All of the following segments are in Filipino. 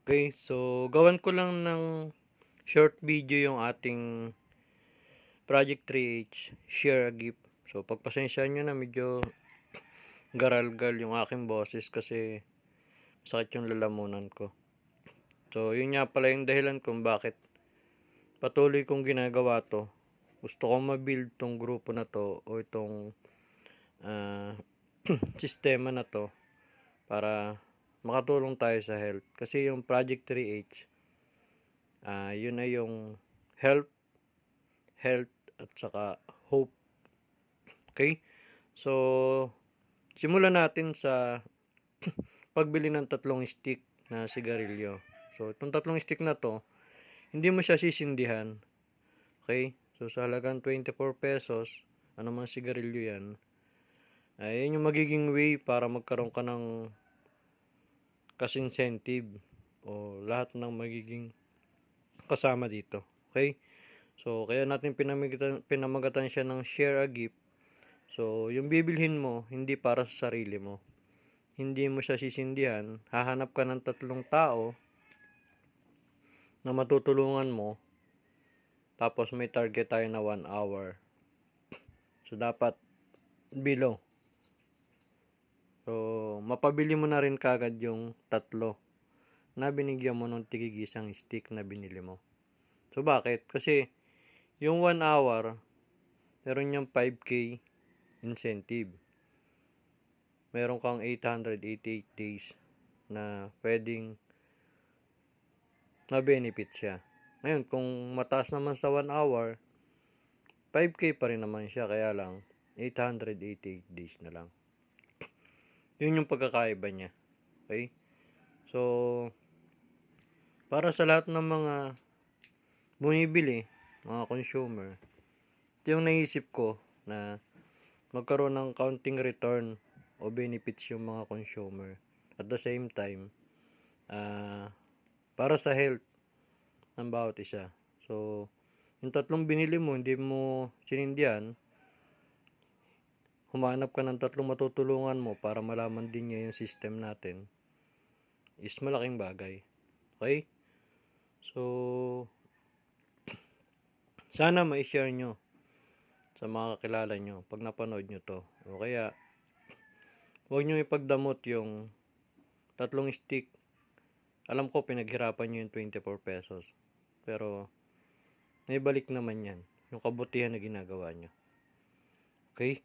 Okay, so gawan ko lang ng short video yung ating Project 3H, share a gift. So pagpasensyahan nyo na medyo garalgal yung aking boses kasi sakit yung lalamunan ko. So yun nga pala yung dahilan kung bakit patuloy kong ginagawa to. Gusto kong ma-build tong grupo na to o itong ah, sistema na to para makatulong tayo sa health. Kasi yung Project 3H, yun ay yung health, at saka hope. Okay? So, simulan natin sa pagbili ng tatlong stick na sigarilyo. So, itong tatlong stick na to, hindi mo siya sisindihan. Okay? So, sa halagang 24 pesos, anumang sigarilyo yan, ay yun yung magiging way para magkaroon ka ng incentive o lahat ng magiging kasama dito. Okay? So, kaya natin pinamagatan siya ng share a gift. So, yung bibilhin mo, hindi para sa sarili mo. Hindi mo siya sisindihan. Hahanap ka ng tatlong tao na matutulungan mo. Tapos may target tayo na 1 hour. So, dapat below. So, mapabili mo na rin kagad yung tatlo na binigyan mo ng tigigisang stick na binili mo. So, bakit? Kasi, yung 1 hour, meron yung 5K incentive. Meron kang 888 days na pwedeng na-benefit siya. Ngayon, kung mataas naman sa 1 hour, 5K pa rin naman siya. Kaya lang, 888 days na lang. Yun yung pagkakaiba niya. Okay? So, para sa lahat ng mga bumibili, mga consumer, ito yung naisip ko na magkaroon ng counting return o benefits yung mga consumer. At the same time, para sa health ng bawat isa. So, yung tatlong binili mo, hindi mo sinindihan, humanap ka ng tatlong matutulungan mo para malaman din niya yung system natin, is malaking bagay. Okay? So, sana ma-share nyo sa mga kakilala nyo pag napanood nyo to. O kaya, huwag nyo ipagdamot yung tatlong stick. Alam ko pinaghirapan nyo yung 24 pesos. Pero, may balik naman yan. Yung kabutihan na ginagawa nyo. Okay?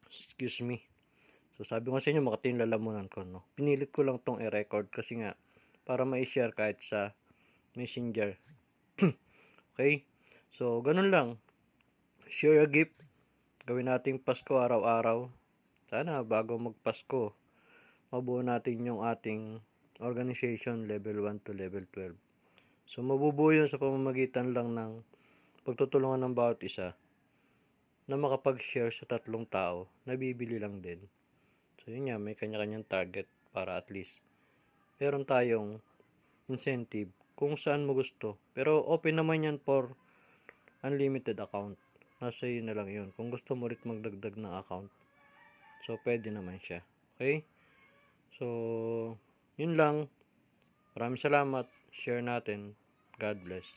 Excuse me. So, sabi ko sa inyo, makati yung lalamunan ko, no? Pinilit ko lang tong i-record kasi nga, para ma-share kahit sa messenger. Okay? So, ganun lang. Share a gift. Gawin nating Pasko araw-araw. Sana bago magpasko, mabuo natin yung ating organization level 1 to level 12. So, mabubuo yun sa pamamagitan lang ng pagtutulungan ng bawat isa na makapag-share sa tatlong tao na bibili lang din. So, yun nga, may kanya-kanyang target para at least meron tayong incentive kung saan mo gusto. Pero open naman yan for unlimited account. Nasa iyo na lang yun. Kung gusto mo rin magdagdag ng account, so pwede naman siya. Okay? So, yun lang. Maraming salamat. Share natin. God bless.